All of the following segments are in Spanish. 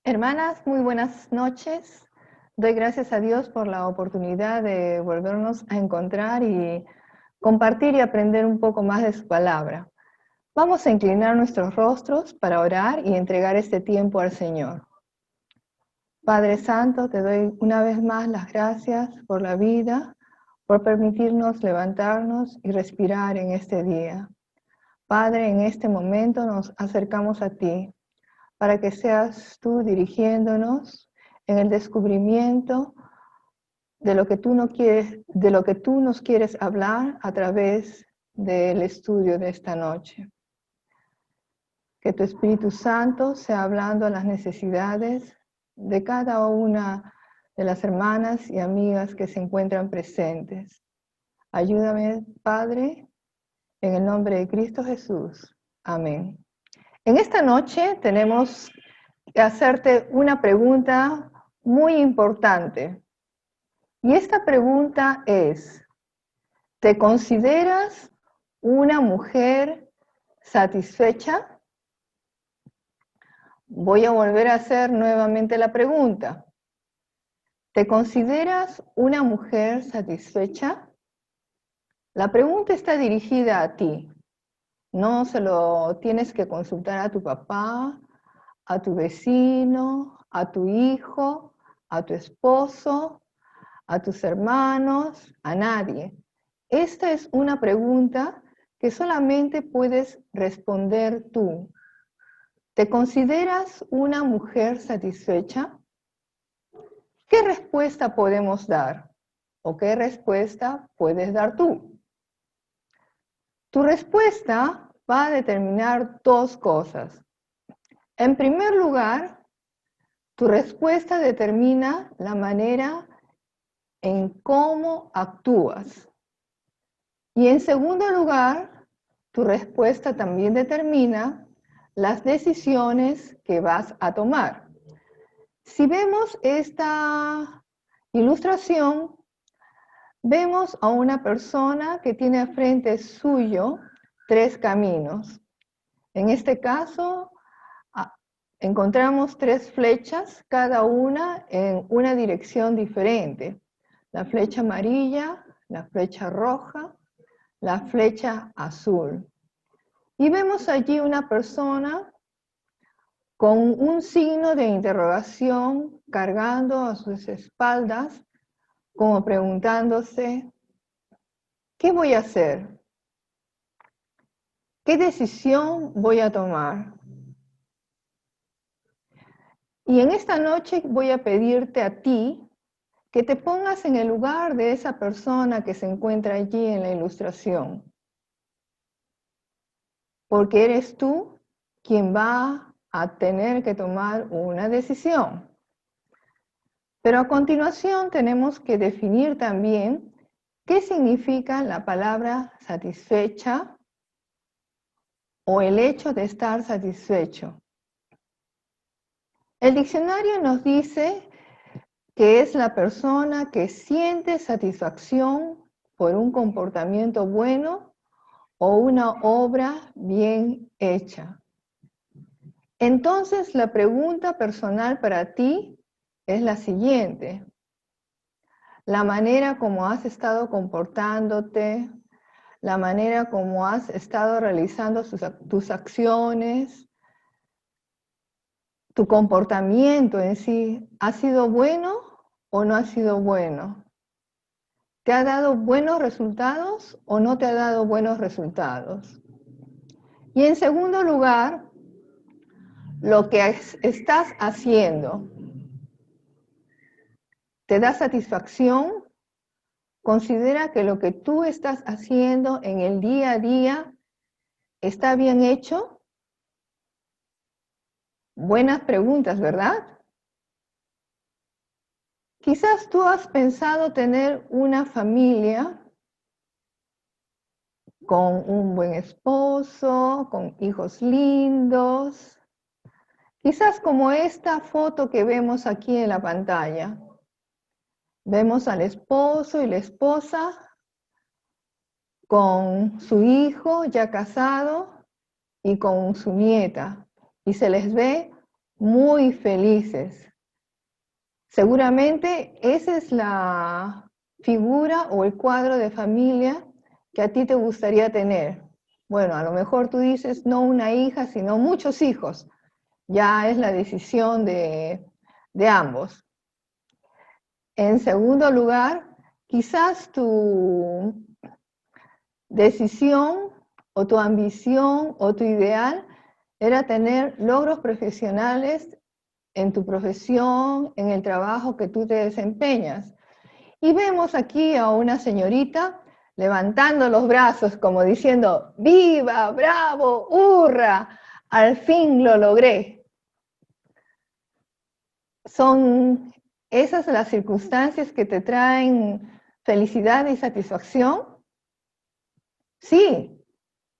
Hermanas, muy buenas noches. Doy gracias a Dios por la oportunidad de volvernos a encontrar y compartir y aprender un poco más de su palabra. Vamos a inclinar nuestros rostros para orar y entregar este tiempo al Señor. Padre Santo, te doy una vez más las gracias por la vida, por permitirnos levantarnos y respirar en este día. Padre, en este momento nos acercamos a ti, para que seas tú dirigiéndonos en el descubrimiento de lo que tú no quieres, de lo que tú nos quieres hablar a través del estudio de esta noche. Que tu Espíritu Santo sea hablando a las necesidades de cada una de las hermanas y amigas que se encuentran presentes. Ayúdame, Padre, en el nombre de Cristo Jesús. Amén. En esta noche tenemos que hacerte una pregunta muy importante. Y esta pregunta es, ¿te consideras una mujer satisfecha? Voy a volver a hacer nuevamente la pregunta. ¿Te consideras una mujer satisfecha? La pregunta está dirigida a ti. No se lo tienes que consultar a tu papá, a tu vecino, a tu hijo, a tu esposo, a tus hermanos, a nadie. Esta es una pregunta que solamente puedes responder tú. ¿Te consideras una mujer satisfecha? ¿Qué respuesta podemos dar? ¿O qué respuesta puedes dar tú? Tu respuesta va a determinar dos cosas. En primer lugar, tu respuesta determina la manera en cómo actúas. Y en segundo lugar, tu respuesta también determina las decisiones que vas a tomar. Si vemos esta ilustración, vemos a una persona que tiene frente suyo tres caminos. En este caso, encontramos tres flechas, cada una en una dirección diferente. La flecha amarilla, la flecha roja, la flecha azul. Y vemos allí una persona con un signo de interrogación cargando a sus espaldas, como preguntándose, ¿qué voy a hacer? ¿Qué decisión voy a tomar? Y en esta noche voy a pedirte a ti que te pongas en el lugar de esa persona que se encuentra allí en la ilustración. Porque eres tú quien va a tener que tomar una decisión. Pero a continuación tenemos que definir también qué significa la palabra satisfecha o el hecho de estar satisfecho. El diccionario nos dice que es la persona que siente satisfacción por un comportamiento bueno o una obra bien hecha. Entonces, la pregunta personal para ti es la siguiente. La manera como has estado comportándote, la manera como has estado realizando tus acciones, tu comportamiento en sí, ¿ha sido bueno o no ha sido bueno? ¿Te ha dado buenos resultados o no te ha dado buenos resultados? Y en segundo lugar, lo que estás haciendo, ¿te da satisfacción? Considera que lo que tú estás haciendo en el día a día está bien hecho. Buenas preguntas, ¿verdad? Quizás tú has pensado tener una familia con un buen esposo, con hijos lindos. Quizás como esta foto que vemos aquí en la pantalla. Vemos al esposo y la esposa con su hijo ya casado y con su nieta. Y se les ve muy felices. Seguramente esa es la figura o el cuadro de familia que a ti te gustaría tener. Bueno, a lo mejor tú dices no una hija, sino muchos hijos. Ya es la decisión de ambos. En segundo lugar, quizás tu decisión o tu ambición o tu ideal era tener logros profesionales en tu profesión, en el trabajo que tú te desempeñas. Y vemos aquí a una señorita levantando los brazos como diciendo, ¡viva, bravo, hurra! Al fin lo logré. ¿Son esas las circunstancias que te traen felicidad y satisfacción? Sí,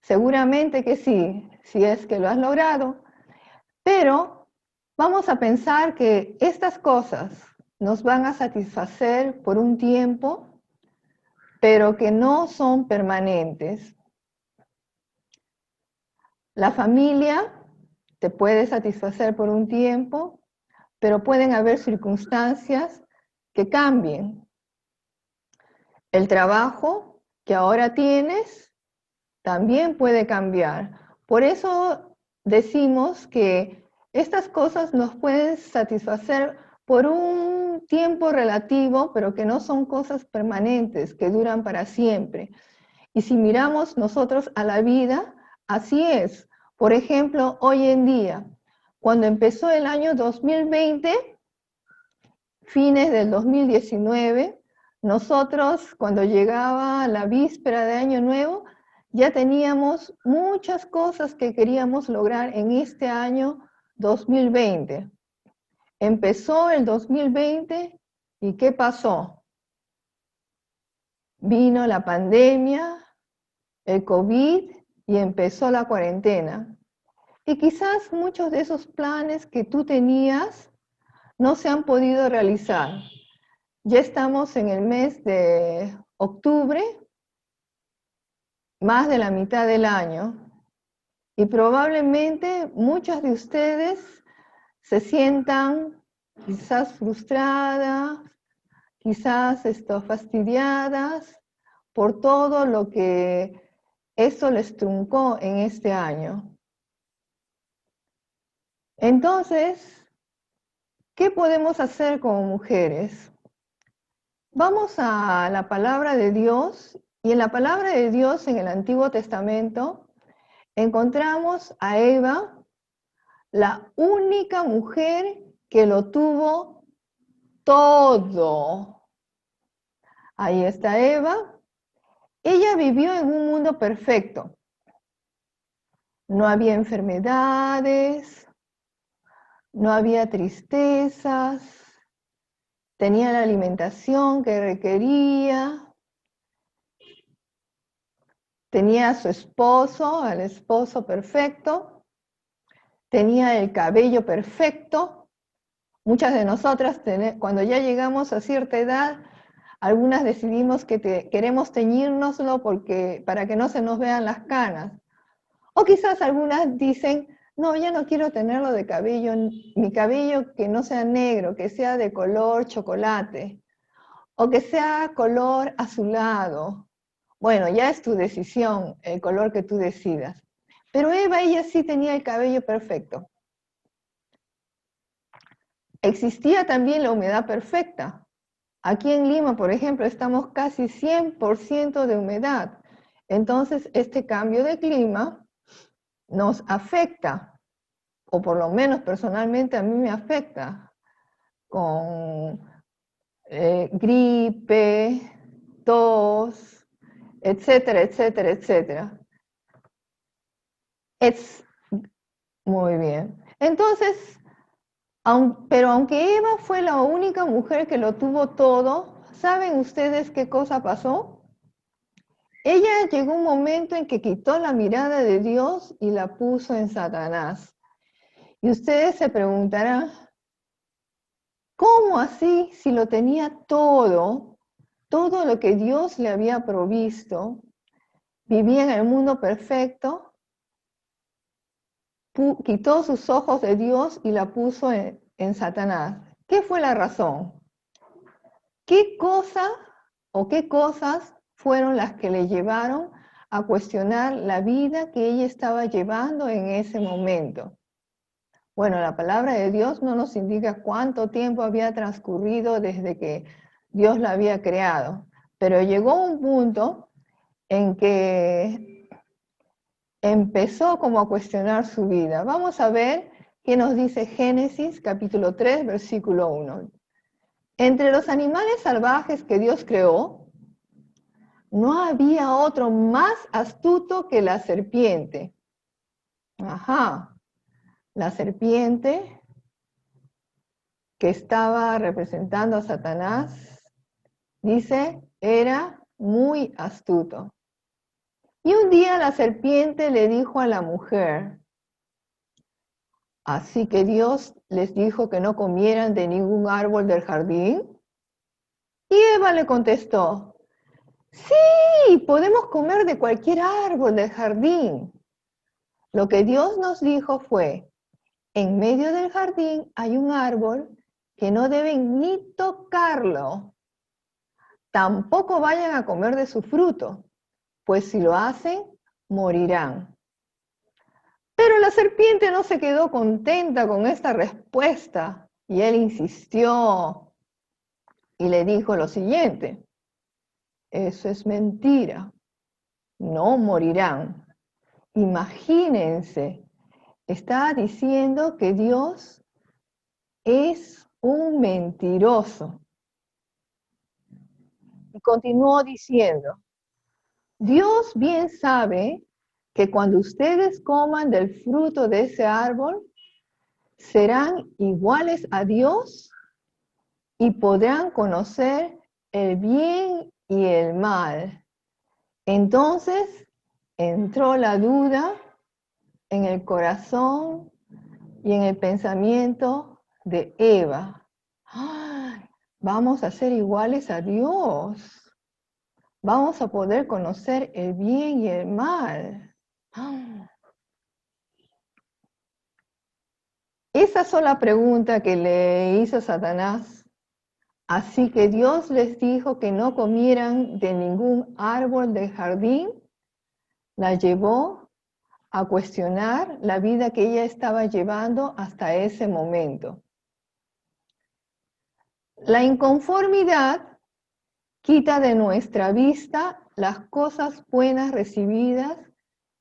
seguramente que sí, si es que lo has logrado. Pero vamos a pensar que estas cosas nos van a satisfacer por un tiempo, pero que no son permanentes. La familia te puede satisfacer por un tiempo, pero pueden haber circunstancias que cambien. El trabajo que ahora tienes también puede cambiar. Por eso decimos que estas cosas nos pueden satisfacer por un tiempo relativo, pero que no son cosas permanentes, que duran para siempre. Y si miramos nosotros a la vida, así es. Por ejemplo, hoy en día, cuando empezó el año 2020, fines del 2019, nosotros cuando llegaba la víspera de Año Nuevo, ya teníamos muchas cosas que queríamos lograr en este año 2020. Empezó el 2020 y ¿qué pasó? Vino la pandemia, el COVID y empezó la cuarentena. Y quizás muchos de esos planes que tú tenías no se han podido realizar. Ya estamos en el mes de octubre, más de la mitad del año, y probablemente muchas de ustedes se sientan quizás frustradas, quizás fastidiadas por todo lo que eso les truncó en este año. Entonces, ¿qué podemos hacer como mujeres? Vamos a la palabra de Dios, y en la palabra de Dios en el Antiguo Testamento encontramos a Eva, la única mujer que lo tuvo todo. Ahí está Eva. Ella vivió en un mundo perfecto. No había enfermedades, no había tristezas, tenía la alimentación que requería, tenía a su esposo, al esposo perfecto, tenía el cabello perfecto. Muchas de nosotras, cuando ya llegamos a cierta edad, algunas decidimos que queremos teñírnoslo para que no se nos vean las canas. O quizás algunas dicen, no, ya no quiero tenerlo de cabello, mi cabello que no sea negro, que sea de color chocolate, o que sea color azulado. Bueno, ya es tu decisión, el color que tú decidas. Pero Eva, ella sí tenía el cabello perfecto. Existía también la humedad perfecta. Aquí en Lima, por ejemplo, estamos casi 100% de humedad. Entonces, este cambio de clima nos afecta, o por lo menos personalmente a mí me afecta, con gripe, tos, etcétera, etcétera, etcétera. Es muy bien. Entonces, pero aunque Eva fue la única mujer que lo tuvo todo, ¿saben ustedes qué cosa pasó? Ella llegó un momento en que quitó la mirada de Dios y la puso en Satanás. Y ustedes se preguntarán, ¿cómo así si lo tenía todo lo que Dios le había provisto, vivía en el mundo perfecto? quitó sus ojos de Dios y la puso en Satanás. ¿Qué fue la razón? ¿Qué cosa o qué cosas fueron las que le llevaron a cuestionar la vida que ella estaba llevando en ese momento? Bueno, la palabra de Dios no nos indica cuánto tiempo había transcurrido desde que Dios la había creado, pero llegó un punto en que empezó como a cuestionar su vida. Vamos a ver qué nos dice Génesis capítulo 3, versículo 1. Entre los animales salvajes que Dios creó, no había otro más astuto que la serpiente. Ajá, la serpiente que estaba representando a Satanás, dice, era muy astuto. Y un día la serpiente le dijo a la mujer, así que Dios les dijo que no comieran de ningún árbol del jardín. Y Eva le contestó, sí, podemos comer de cualquier árbol del jardín. Lo que Dios nos dijo fue, en medio del jardín hay un árbol que no deben ni tocarlo. Tampoco vayan a comer de su fruto, pues si lo hacen, morirán. Pero la serpiente no se quedó contenta con esta respuesta y él insistió y le dijo lo siguiente, eso es mentira, no morirán. Imagínense, está diciendo que Dios es un mentiroso. Y continuó diciendo, Dios bien sabe que cuando ustedes coman del fruto de ese árbol, serán iguales a Dios y podrán conocer el bien y el mal. Entonces entró la duda en el corazón y en el pensamiento de Eva. ¡Ay! Vamos a ser iguales a Dios. Vamos a poder conocer el bien y el mal. ¡Ah! Esa sola pregunta que le hizo Satanás. Así que Dios les dijo que no comieran de ningún árbol del jardín, la llevó a cuestionar la vida que ella estaba llevando hasta ese momento. La inconformidad quita de nuestra vista las cosas buenas recibidas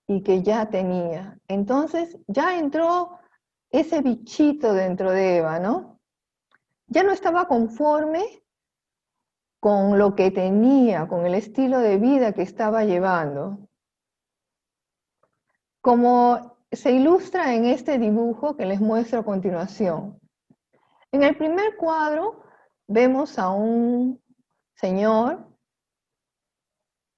y que ya tenía. Entonces ya entró ese bichito dentro de Eva, ¿no? Ya no estaba conforme con lo que tenía, con el estilo de vida que estaba llevando. Como se ilustra en este dibujo que les muestro a continuación. En el primer cuadro vemos a un señor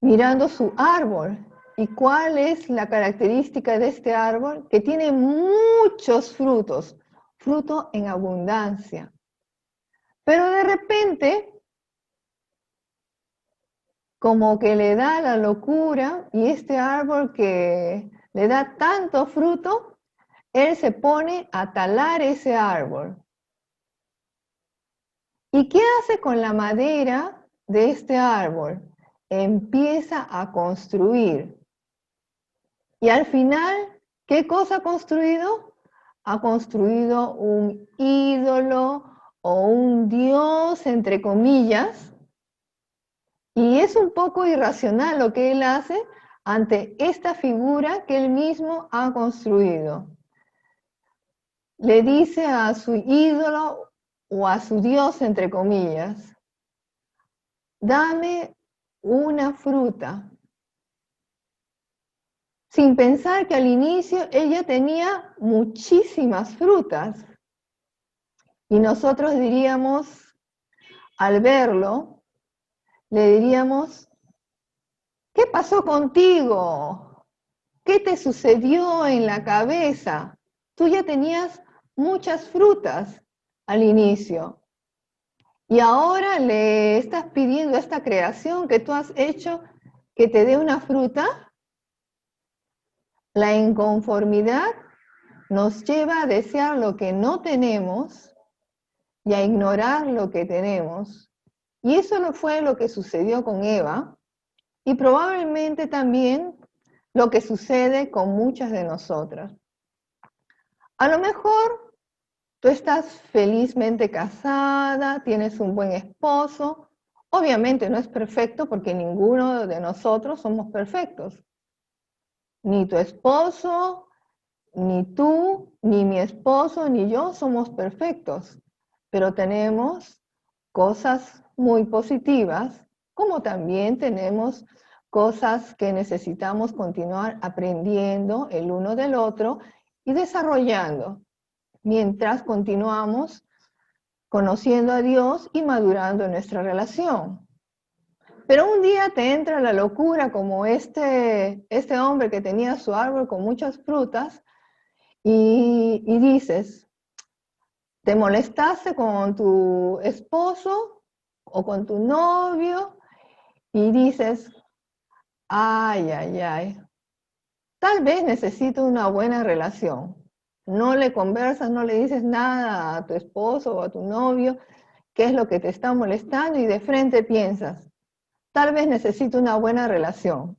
mirando su árbol. ¿Y cuál es la característica de este árbol? Que tiene muchos frutos, fruto en abundancia. Pero de repente, como que le da la locura y este árbol que le da tanto fruto, él se pone a talar ese árbol. ¿Y qué hace con la madera de este árbol? Empieza a construir. Y al final, ¿qué cosa ha construido? Ha construido un ídolo o un dios, entre comillas, y es un poco irracional lo que él hace ante esta figura que él mismo ha construido. Le dice a su ídolo o a su dios, entre comillas, dame una fruta. Sin pensar que al inicio ella tenía muchísimas frutas. Y nosotros diríamos, al verlo, le diríamos, ¿qué pasó contigo? ¿Qué te sucedió en la cabeza? Tú ya tenías muchas frutas al inicio. Y ahora le estás pidiendo a esta creación que tú has hecho que te dé una fruta. La inconformidad nos lleva a desear lo que no tenemos y a ignorar lo que tenemos. Y eso no fue lo que sucedió con Eva, y probablemente también lo que sucede con muchas de nosotras. A lo mejor tú estás felizmente casada, tienes un buen esposo. Obviamente no es perfecto porque ninguno de nosotros somos perfectos. Ni tu esposo, ni tú, ni mi esposo, ni yo somos perfectos. Pero tenemos cosas muy positivas, como también tenemos cosas que necesitamos continuar aprendiendo el uno del otro y desarrollando, mientras continuamos conociendo a Dios y madurando en nuestra relación. Pero un día te entra la locura como este hombre que tenía su árbol con muchas frutas y dices, te molestaste con tu esposo o con tu novio y dices, ay, ay, ay, tal vez necesito una buena relación. No le conversas, no le dices nada a tu esposo o a tu novio, qué es lo que te está molestando y de frente piensas, tal vez necesito una buena relación.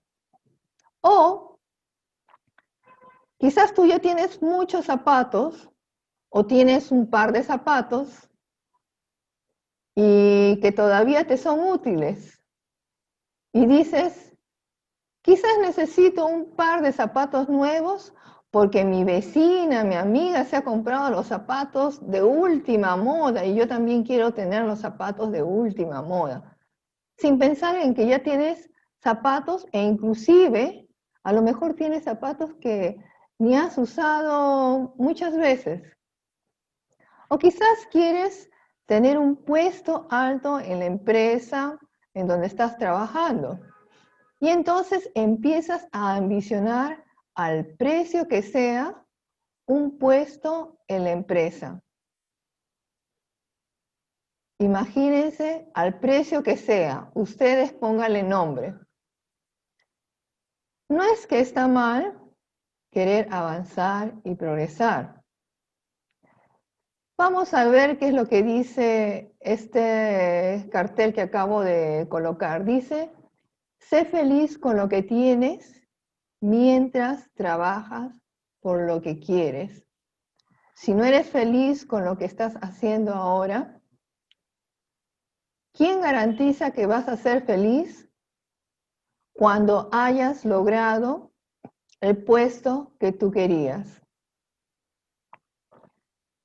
O quizás tú ya tienes muchos zapatos o tienes un par de zapatos y que todavía te son útiles. Y dices, quizás necesito un par de zapatos nuevos porque mi vecina, mi amiga se ha comprado los zapatos de última moda y yo también quiero tener los zapatos de última moda. Sin pensar en que ya tienes zapatos e inclusive a lo mejor tienes zapatos que ni has usado muchas veces. O quizás quieres tener un puesto alto en la empresa en donde estás trabajando. Y entonces empiezas a ambicionar al precio que sea un puesto en la empresa. Imagínense al precio que sea, ustedes pónganle nombre. No es que está mal querer avanzar y progresar. Vamos a ver qué es lo que dice este cartel que acabo de colocar. Dice, sé feliz con lo que tienes mientras trabajas por lo que quieres. Si no eres feliz con lo que estás haciendo ahora, ¿quién garantiza que vas a ser feliz cuando hayas logrado el puesto que tú querías?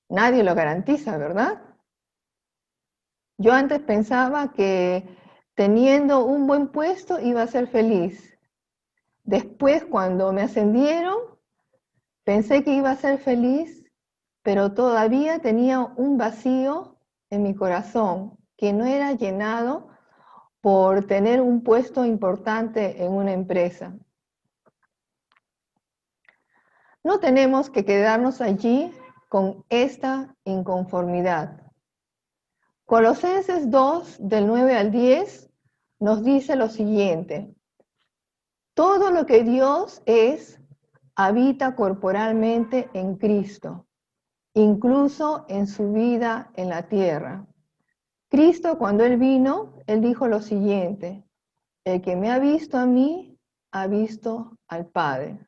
Nadie lo garantiza, ¿verdad? Yo antes pensaba que teniendo un buen puesto iba a ser feliz. Después, cuando me ascendieron, pensé que iba a ser feliz, pero todavía tenía un vacío en mi corazón que no era llenado por tener un puesto importante en una empresa. No tenemos que quedarnos allí con esta inconformidad. Colosenses 2, del 9 al 10, nos dice lo siguiente. Todo lo que Dios es, habita corporalmente en Cristo, incluso en su vida en la tierra. Cristo, cuando Él vino, Él dijo lo siguiente, el que me ha visto a mí, ha visto al Padre.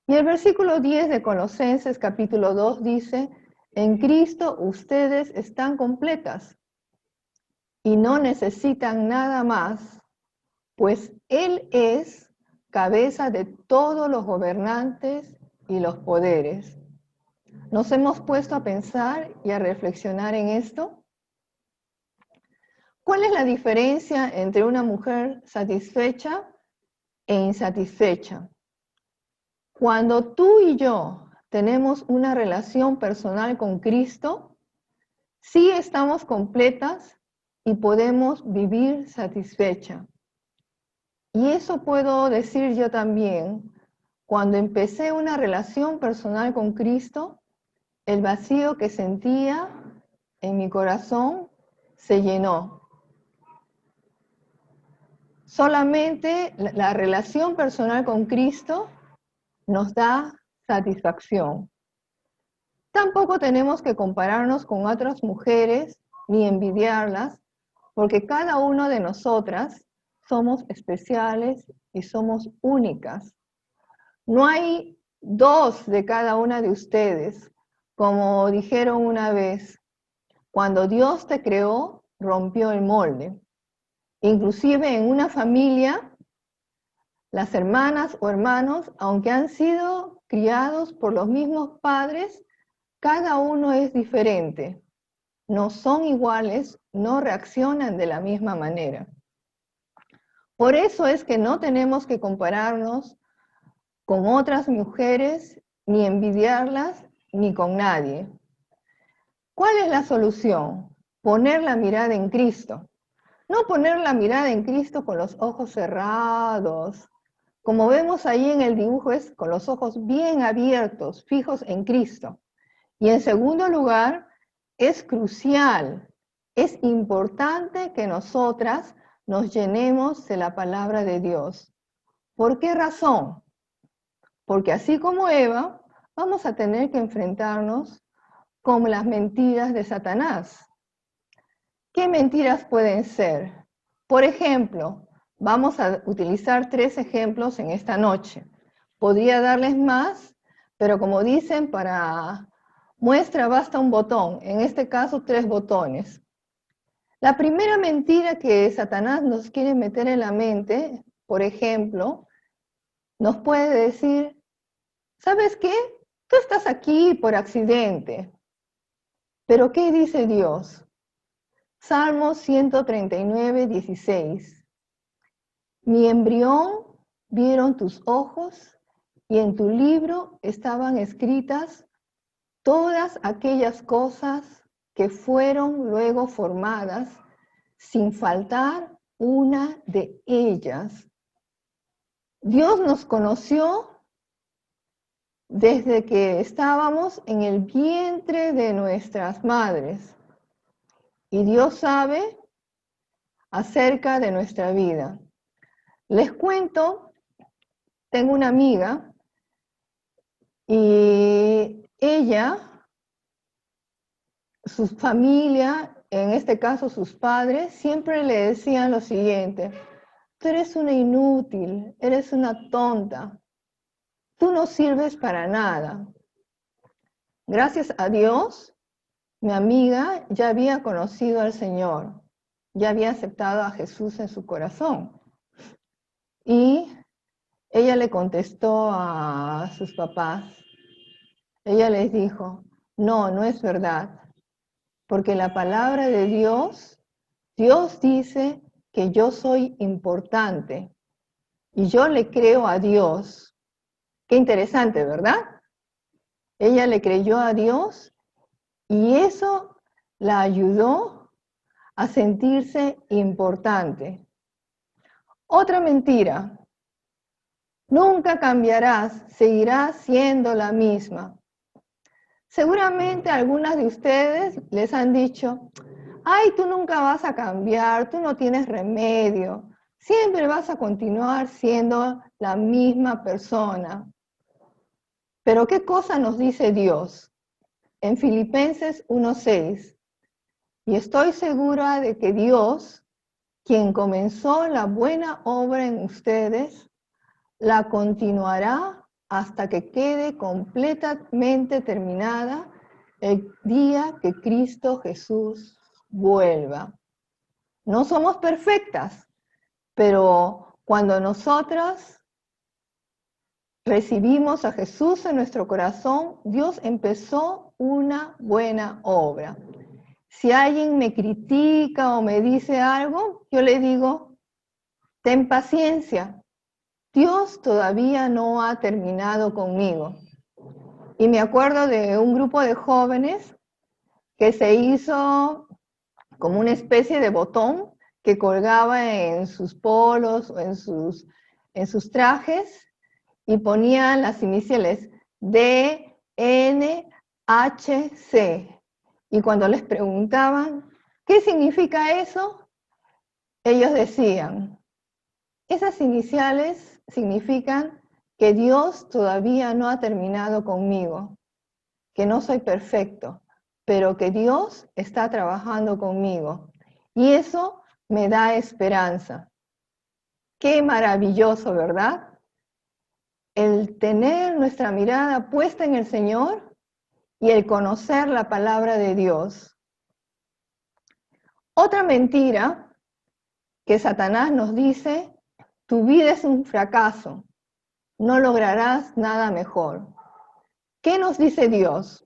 Y el versículo 10 de Colosenses capítulo 2 dice, en Cristo ustedes están completas y no necesitan nada más, pues Él es cabeza de todos los gobernantes y los poderes. ¿Nos hemos puesto a pensar y a reflexionar en esto? ¿Cuál es la diferencia entre una mujer satisfecha e insatisfecha? Cuando tú y yo tenemos una relación personal con Cristo, sí estamos completas y podemos vivir satisfecha. Y eso puedo decir yo también. Cuando empecé una relación personal con Cristo, el vacío que sentía en mi corazón se llenó. Solamente la relación personal con Cristo nos da satisfacción. Tampoco tenemos que compararnos con otras mujeres ni envidiarlas, porque cada una de nosotras somos especiales y somos únicas. No hay dos de cada una de ustedes, como dijeron una vez. Cuando Dios te creó, rompió el molde. Inclusive en una familia, las hermanas o hermanos, aunque han sido criados por los mismos padres, cada uno es diferente. No son iguales, no reaccionan de la misma manera. Por eso es que no tenemos que compararnos con otras mujeres, ni envidiarlas, ni con nadie. ¿Cuál es la solución? Poner la mirada en Cristo. No poner la mirada en Cristo con los ojos cerrados. Como vemos ahí en el dibujo, es con los ojos bien abiertos, fijos en Cristo. Y en segundo lugar, es crucial, es importante que nosotras nos llenemos de la palabra de Dios. ¿Por qué razón? Porque así como Eva, vamos a tener que enfrentarnos con las mentiras de Satanás. ¿Qué mentiras pueden ser? Por ejemplo, vamos a utilizar 3 ejemplos en esta noche. Podría darles más, pero como dicen, para muestra basta un botón, en este caso 3 botones. La primera mentira que Satanás nos quiere meter en la mente, por ejemplo, nos puede decir, ¿sabes qué? Tú estás aquí por accidente. ¿Pero qué dice Dios? Salmo 139, 16. Mi embrión vieron tus ojos y en tu libro estaban escritas todas aquellas cosas que fueron luego formadas, sin faltar una de ellas. Dios nos conoció desde que estábamos en el vientre de nuestras madres. Y Dios sabe acerca de nuestra vida. Les cuento, tengo una amiga y ella, su familia, en este caso sus padres, siempre le decían lo siguiente: tú eres una inútil, eres una tonta, tú no sirves para nada. Gracias a Dios, mi amiga ya había conocido al Señor, ya había aceptado a Jesús en su corazón. Y ella le contestó a sus papás, ella les dijo, no, no es verdad, porque la palabra de Dios, Dios dice que yo soy importante y yo le creo a Dios. Qué interesante, ¿verdad? Ella le creyó a Dios y eso la ayudó a sentirse importante. Otra mentira, nunca cambiarás, seguirás siendo la misma. Seguramente algunas de ustedes les han dicho, ay, tú nunca vas a cambiar, tú no tienes remedio, siempre vas a continuar siendo la misma persona. Pero ¿qué cosa nos dice Dios? En Filipenses 1:6, y estoy segura de que Dios, quien comenzó la buena obra en ustedes, la continuará hasta que quede completamente terminada el día que Cristo Jesús vuelva. No somos perfectas, pero cuando nosotras recibimos a Jesús en nuestro corazón, Dios empezó una buena obra. Si alguien me critica o me dice algo, yo le digo, ten paciencia, Dios todavía no ha terminado conmigo. Y me acuerdo de un grupo de jóvenes que se hizo como una especie de botón que colgaba en sus polos o en sus trajes y ponían las iniciales D, N, H, C. Y cuando les preguntaban, ¿qué significa eso? Ellos decían, esas iniciales significan que Dios todavía no ha terminado conmigo. que no soy perfecto, pero que Dios está trabajando conmigo. Y eso me da esperanza. Qué maravilloso, ¿verdad? El tener nuestra mirada puesta en el Señor y el conocer la palabra de Dios. Otra mentira que Satanás nos dice: tu vida es un fracaso, no lograrás nada mejor. ¿Qué nos dice Dios?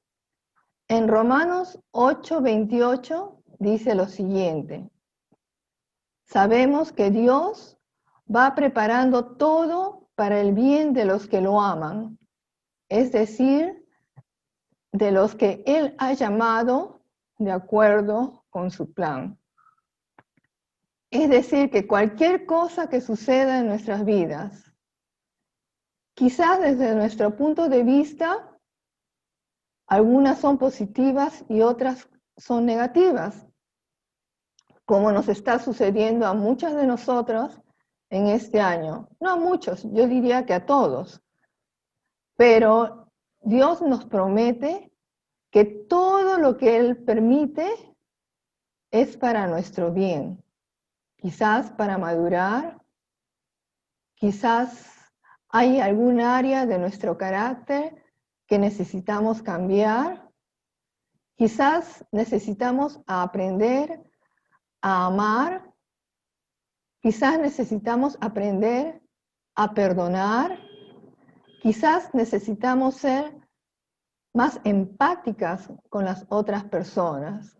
En Romanos 8:28 dice lo siguiente: sabemos que Dios va preparando todo para el bien de los que lo aman, es decir, de los que Él ha llamado de acuerdo con su plan. Es decir, que cualquier cosa que suceda en nuestras vidas, quizás desde nuestro punto de vista, algunas son positivas y otras son negativas, como nos está sucediendo a muchas de nosotros en este año. No a muchos, yo diría que a todos. Pero Dios nos promete que todo lo que Él permite es para nuestro bien. Quizás para madurar, quizás hay algún área de nuestro carácter que necesitamos cambiar. Quizás necesitamos aprender a amar. Quizás necesitamos aprender a perdonar. Quizás necesitamos ser más empáticas con las otras personas.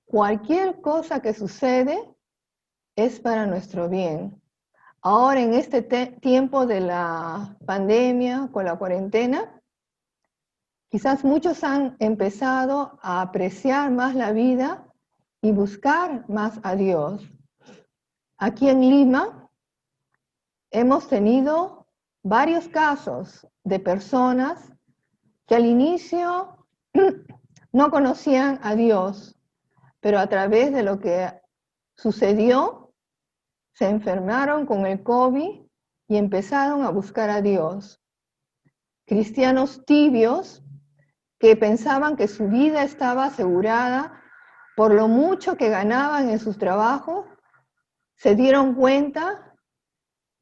Cualquier cosa que sucede es para nuestro bien. Ahora en este tiempo de la pandemia, con la cuarentena, quizás muchos han empezado a apreciar más la vida y buscar más a Dios. Aquí en Lima hemos tenido varios casos de personas que al inicio no conocían a Dios, pero a través de lo que sucedió, se enfermaron con el COVID y empezaron a buscar a Dios. Cristianos tibios que pensaban que su vida estaba asegurada por lo mucho que ganaban en sus trabajos, se dieron cuenta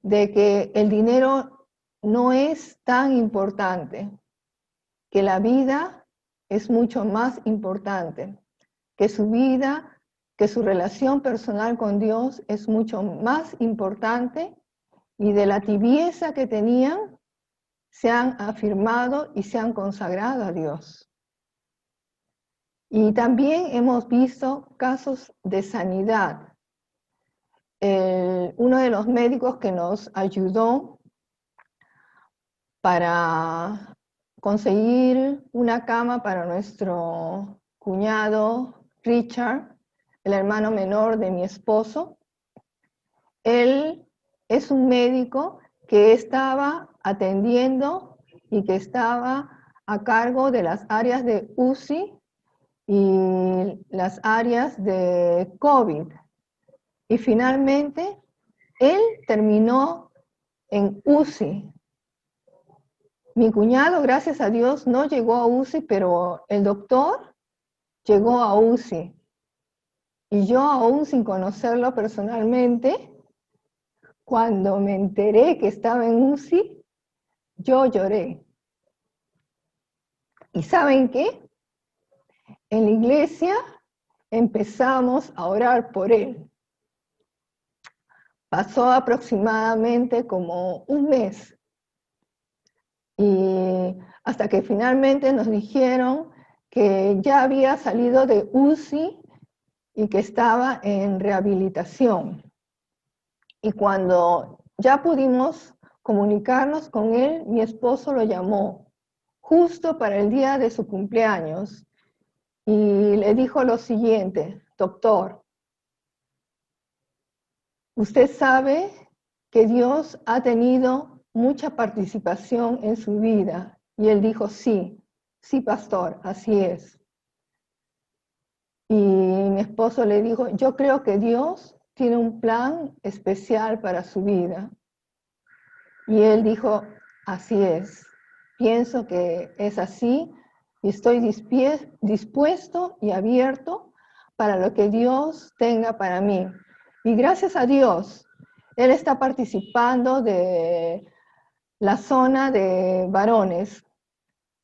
de que el dinero no es tan importante, que la vida es mucho más importante, que su vida, que su relación personal con Dios es mucho más importante, y de la tibieza que tenían se han afirmado y se han consagrado a Dios. Y también hemos visto casos de sanidad. Uno de los médicos que nos ayudó para conseguir una cama para nuestro cuñado Richard, el hermano menor de mi esposo, él es un médico que estaba atendiendo y que estaba a cargo de las áreas de UCI y las áreas de COVID. Y finalmente, él terminó en UCI. Mi cuñado, gracias a Dios, no llegó a UCI, pero el doctor llegó a UCI. Y yo, aún sin conocerlo personalmente, cuando me enteré que estaba en UCI, yo lloré. ¿Y saben qué? En la iglesia empezamos a orar por él. Pasó aproximadamente como un mes. Y hasta que finalmente nos dijeron que ya había salido de UCI y que estaba en rehabilitación. Y cuando ya pudimos comunicarnos con él, mi esposo lo llamó justo para el día de su cumpleaños y le dijo lo siguiente: doctor, usted sabe que Dios ha tenido mucha participación en su vida. Y él dijo: sí, sí, pastor, así es. Y mi esposo le dijo: yo creo que Dios tiene un plan especial para su vida. Y él dijo: así es, pienso que es así, y estoy dispuesto y abierto para lo que Dios tenga para mí. Y gracias a Dios, Él está participando de la zona de varones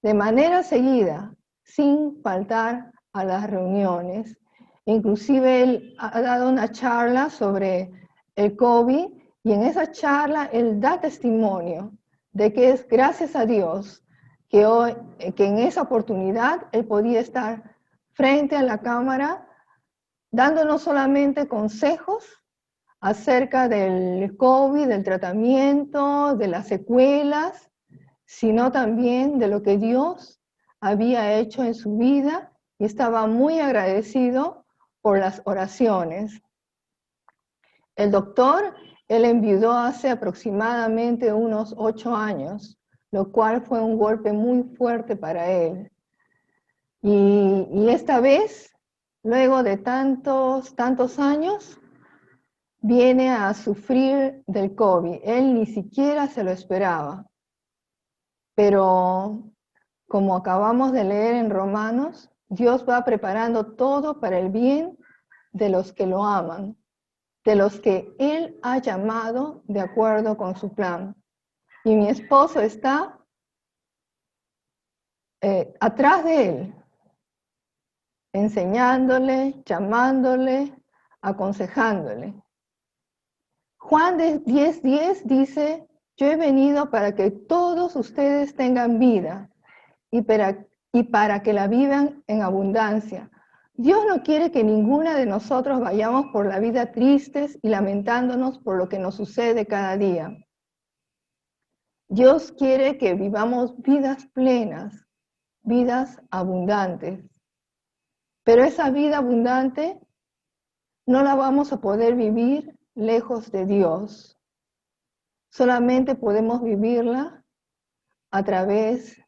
de manera seguida, sin faltar a las reuniones. Inclusive Él ha dado una charla sobre el COVID y en esa charla Él da testimonio de que es gracias a Dios que en esa oportunidad Él podía estar frente a la cámara dándonos solamente consejos acerca del COVID, del tratamiento, de las secuelas, sino también de lo que Dios había hecho en su vida y estaba muy agradecido por las oraciones. El doctor, él enviudó hace aproximadamente unos 8 años, lo cual fue un golpe muy fuerte para él. Y esta vez, luego de tantos años, viene a sufrir del COVID. Él ni siquiera se lo esperaba. Pero como acabamos de leer en Romanos, Dios va preparando todo para el bien de los que lo aman, de los que Él ha llamado de acuerdo con su plan. Y mi esposo está atrás de Él, enseñándole, llamándole, aconsejándole. Juan 10:10 dice, yo he venido para que todos ustedes tengan vida y para que la vivan en abundancia. Dios no quiere que ninguna de nosotros vayamos por la vida tristes y lamentándonos por lo que nos sucede cada día. Dios quiere que vivamos vidas plenas, vidas abundantes. Pero esa vida abundante no la vamos a poder vivir lejos de Dios. Solamente podemos vivirla a través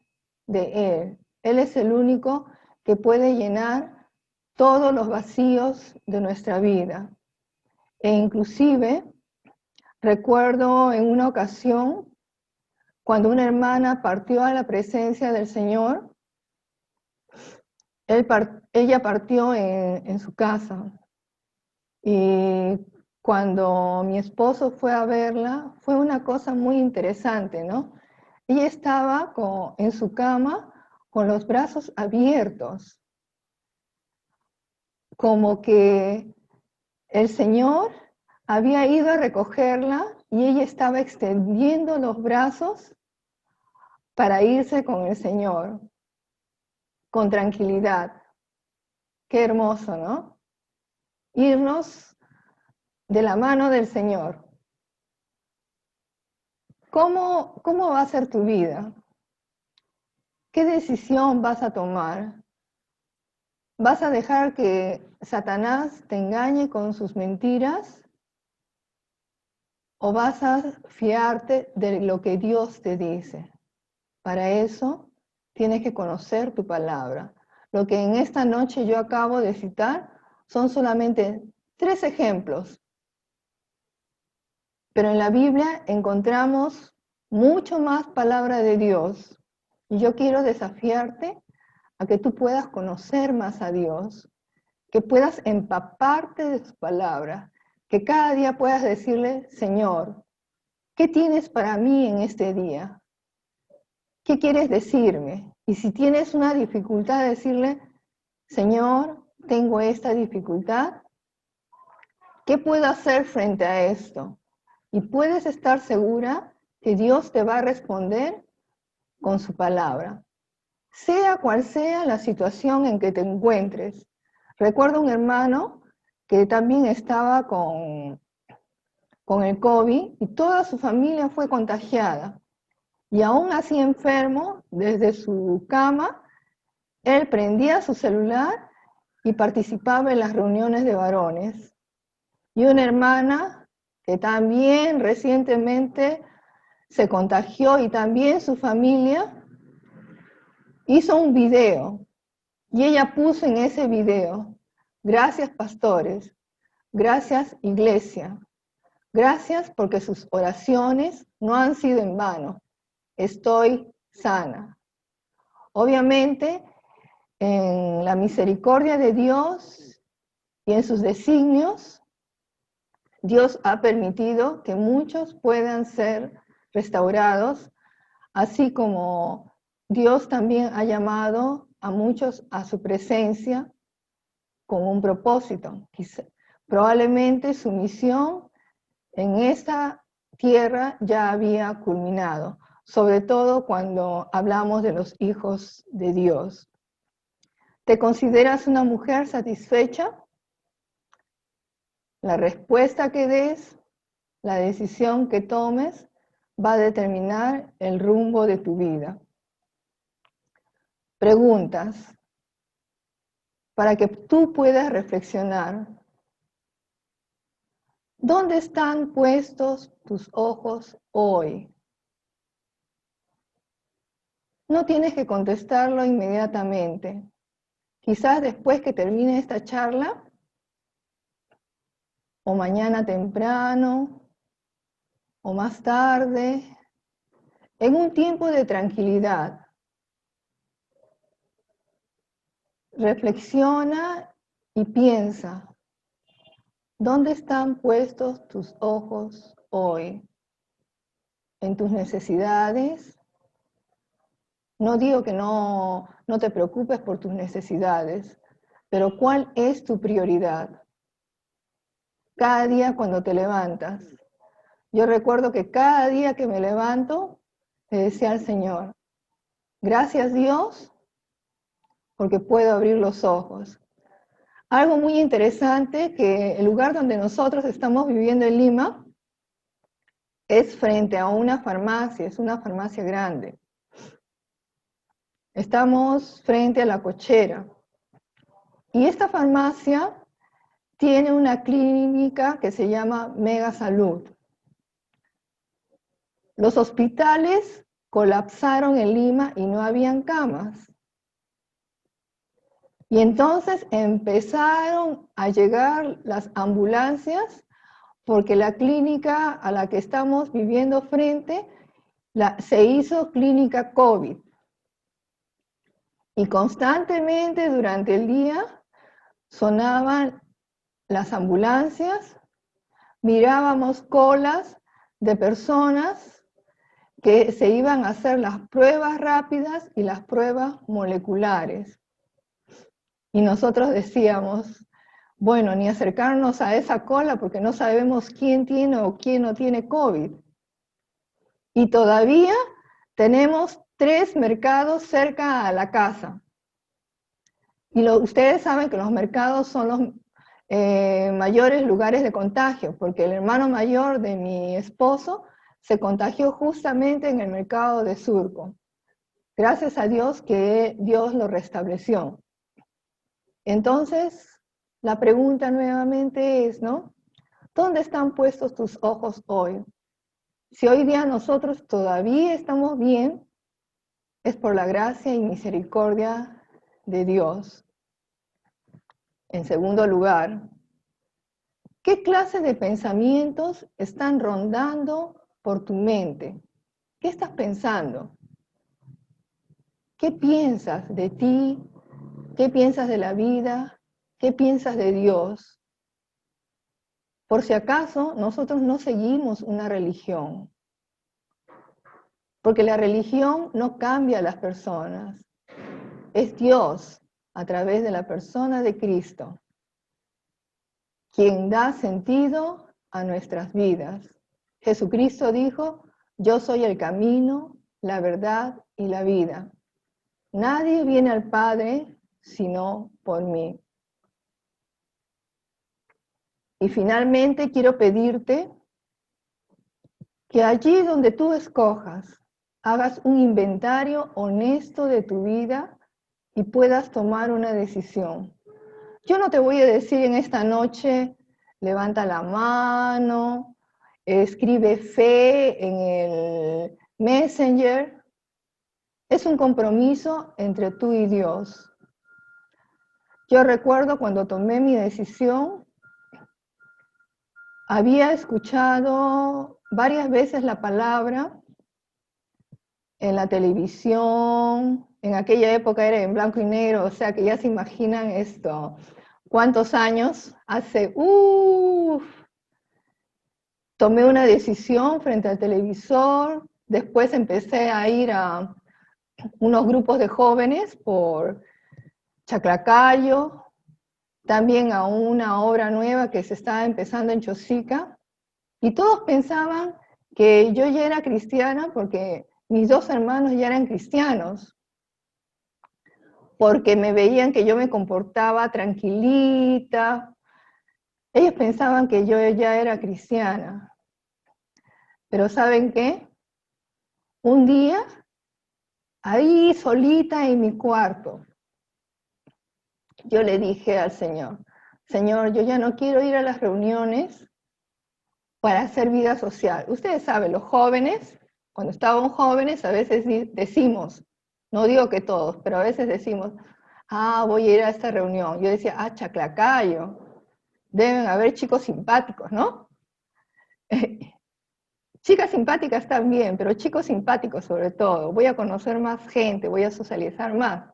de Él. Él es el único que puede llenar todos los vacíos de nuestra vida. E inclusive, recuerdo en una ocasión, cuando una hermana partió a la presencia del Señor, ella partió en su casa. Y cuando mi esposo fue a verla, fue una cosa muy interesante, ¿no? Ella estaba en su cama con los brazos abiertos, como que el Señor había ido a recogerla y ella estaba extendiendo los brazos para irse con el Señor, con tranquilidad. Qué hermoso, ¿no? Irnos de la mano del Señor. ¿Cómo va a ser tu vida? ¿Qué decisión vas a tomar? ¿Vas a dejar que Satanás te engañe con sus mentiras? ¿O vas a fiarte de lo que Dios te dice? Para eso tienes que conocer tu palabra. Lo que en esta noche yo acabo de citar son solamente 3 ejemplos. Pero en la Biblia encontramos mucho más palabra de Dios. Y yo quiero desafiarte a que tú puedas conocer más a Dios, que puedas empaparte de su palabra, que cada día puedas decirle, Señor, ¿qué tienes para mí en este día? ¿Qué quieres decirme? Y si tienes una dificultad, decirle, Señor, tengo esta dificultad, ¿qué puedo hacer frente a esto? Y puedes estar segura que Dios te va a responder con su palabra. Sea cual sea la situación en que te encuentres. Recuerdo un hermano que también estaba con el COVID y toda su familia fue contagiada. Y aún así enfermo, desde su cama, él prendía su celular y participaba en las reuniones de varones. Y una hermana que también recientemente se contagió y también su familia hizo un video. Y ella puso en ese video, gracias pastores, gracias iglesia, gracias porque sus oraciones no han sido en vano, estoy sana. Obviamente, en la misericordia de Dios y en sus designios, Dios ha permitido que muchos puedan ser restaurados, así como Dios también ha llamado a muchos a su presencia con un propósito. Probablemente su misión en esta tierra ya había culminado, sobre todo cuando hablamos de los hijos de Dios. ¿Te consideras una mujer satisfecha? La respuesta que des, la decisión que tomes, va a determinar el rumbo de tu vida. Preguntas para que tú puedas reflexionar. ¿Dónde están puestos tus ojos hoy? No tienes que contestarlo inmediatamente. Quizás después que termine esta charla, o mañana temprano, o más tarde, en un tiempo de tranquilidad. Reflexiona y piensa, ¿dónde están puestos tus ojos hoy? ¿En tus necesidades? No digo que no te preocupes por tus necesidades, pero ¿cuál es tu prioridad? Cada día cuando te levantas. Yo recuerdo que cada día que me levanto, le decía al Señor, gracias Dios, porque puedo abrir los ojos. Algo muy interesante, que el lugar donde nosotros estamos viviendo en Lima es frente a una farmacia, es una farmacia grande. Estamos frente a la cochera. Y esta farmacia tiene una clínica que se llama Mega Salud. Los hospitales colapsaron en Lima y no habían camas. Y entonces empezaron a llegar las ambulancias porque la clínica a la que estamos viviendo frente se hizo clínica COVID. Y constantemente durante el día sonaban las ambulancias, mirábamos colas de personas que se iban a hacer las pruebas rápidas y las pruebas moleculares. Y nosotros decíamos, bueno, ni acercarnos a esa cola porque no sabemos quién tiene o quién no tiene COVID. Y todavía tenemos 3 mercados cerca a la casa. Y ustedes saben que los mercados son los mayores lugares de contagio, porque el hermano mayor de mi esposo se contagió justamente en el mercado de Surco. Gracias a Dios que Dios lo restableció. Entonces, la pregunta nuevamente es, ¿no? ¿Dónde están puestos tus ojos hoy? Si hoy día nosotros todavía estamos bien, es por la gracia y misericordia de Dios. En segundo lugar, ¿qué clase de pensamientos están rondando por tu mente? ¿Qué estás pensando? ¿Qué piensas de ti? ¿Qué piensas de la vida? ¿Qué piensas de Dios? Por si acaso, nosotros no seguimos una religión, porque la religión no cambia a las personas. Es Dios, a través de la persona de Cristo, quien da sentido a nuestras vidas. Jesucristo dijo, yo soy el camino, la verdad y la vida. Nadie viene al Padre sino por mí. Y finalmente quiero pedirte que allí donde tú escojas, hagas un inventario honesto de tu vida y puedas tomar una decisión. Yo no te voy a decir en esta noche, levanta la mano, escribe fe en el Messenger. Es un compromiso entre tú y Dios. Yo recuerdo cuando tomé mi decisión, había escuchado varias veces la palabra en la televisión, en aquella época era en blanco y negro, o sea que ya se imaginan esto, cuántos años hace, tomé una decisión frente al televisor, después empecé a ir a unos grupos de jóvenes por Chaclacayo, también a una obra nueva que se estaba empezando en Chosica, y todos pensaban que yo ya era cristiana porque mis dos hermanos ya eran cristianos, porque me veían que yo me comportaba tranquilita. Ellos pensaban que yo ya era cristiana. Pero ¿saben qué? Un día, ahí solita en mi cuarto, yo le dije al Señor, Señor, yo ya no quiero ir a las reuniones para hacer vida social. Ustedes saben, los jóvenes, cuando estábamos jóvenes, a veces decimos, no digo que todos, pero a veces decimos, voy a ir a esta reunión. Yo decía, Chaclacayo, deben haber chicos simpáticos, ¿no? Chicas simpáticas también, pero chicos simpáticos sobre todo. Voy a conocer más gente, voy a socializar más.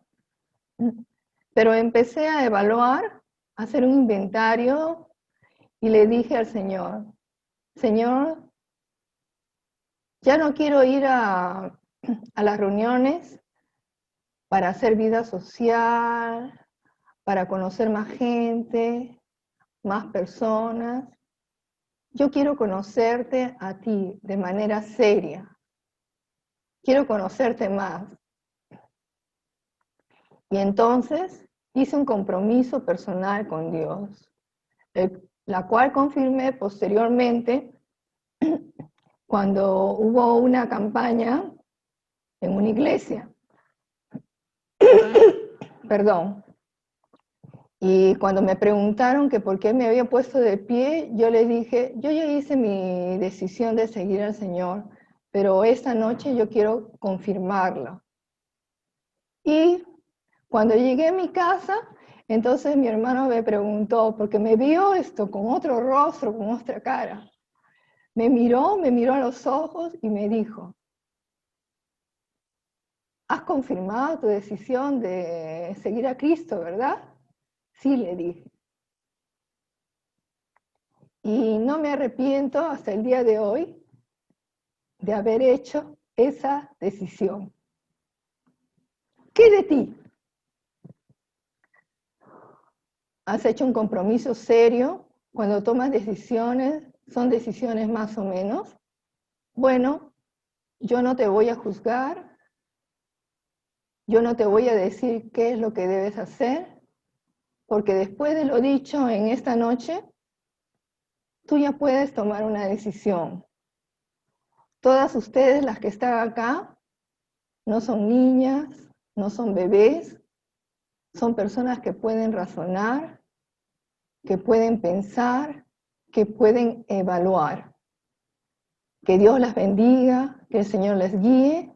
Pero empecé a evaluar, a hacer un inventario y le dije al Señor, Señor, ya no quiero ir a las reuniones para hacer vida social, para conocer más gente, más personas. Yo quiero conocerte a ti de manera seria. Quiero conocerte más. Y entonces hice un compromiso personal con Dios, la cual confirmé posteriormente cuando hubo una campaña en una iglesia. Perdón. Y cuando me preguntaron que por qué me había puesto de pie, yo le dije, yo ya hice mi decisión de seguir al Señor, pero esta noche yo quiero confirmarlo. Y cuando llegué a mi casa, entonces mi hermano me preguntó, porque me vio esto con otro rostro, con otra cara. Me miró a los ojos y me dijo, ¿has confirmado tu decisión de seguir a Cristo, verdad? Sí, le dije. Y no me arrepiento hasta el día de hoy de haber hecho esa decisión. ¿Qué de ti? ¿Has hecho un compromiso serio? Cuando tomas decisiones, ¿son decisiones más o menos? Bueno, yo no te voy a juzgar, yo no te voy a decir qué es lo que debes hacer, porque después de lo dicho en esta noche, tú ya puedes tomar una decisión. Todas ustedes, las que están acá, no son niñas, no son bebés, son personas que pueden razonar, que pueden pensar, que pueden evaluar. Que Dios las bendiga, que el Señor les guíe,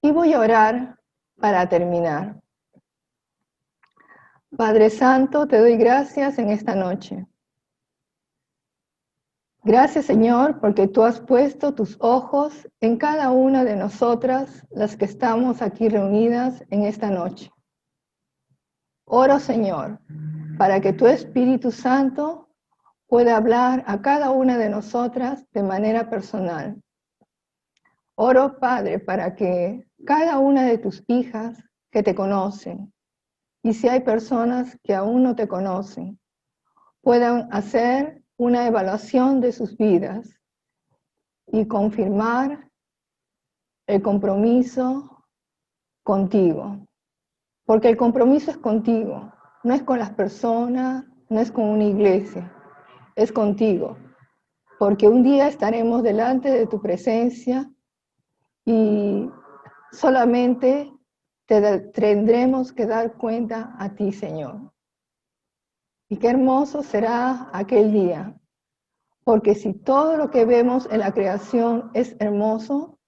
y voy a orar para terminar. Padre Santo, te doy gracias en esta noche. Gracias, Señor, porque tú has puesto tus ojos en cada una de nosotras, las que estamos aquí reunidas en esta noche. Oro, Señor, para que tu Espíritu Santo pueda hablar a cada una de nosotras de manera personal. Oro, Padre, para que cada una de tus hijas que te conocen, y si hay personas que aún no te conocen, puedan hacer una evaluación de sus vidas y confirmar el compromiso contigo. Porque el compromiso es contigo, no es con las personas, no es con una iglesia, es contigo. Porque un día estaremos delante de tu presencia y solamente tendremos que dar cuenta a ti, Señor. Y qué hermoso será aquel día, porque si todo lo que vemos en la creación es hermoso,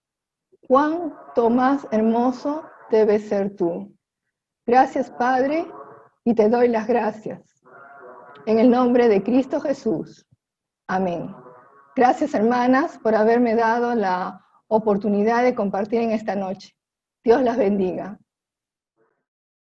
cuánto más hermoso debes ser tú. Gracias, Padre, y te doy las gracias. En el nombre de Cristo Jesús. Amén. Gracias, hermanas, por haberme dado la oportunidad de compartir en esta noche. Dios las bendiga.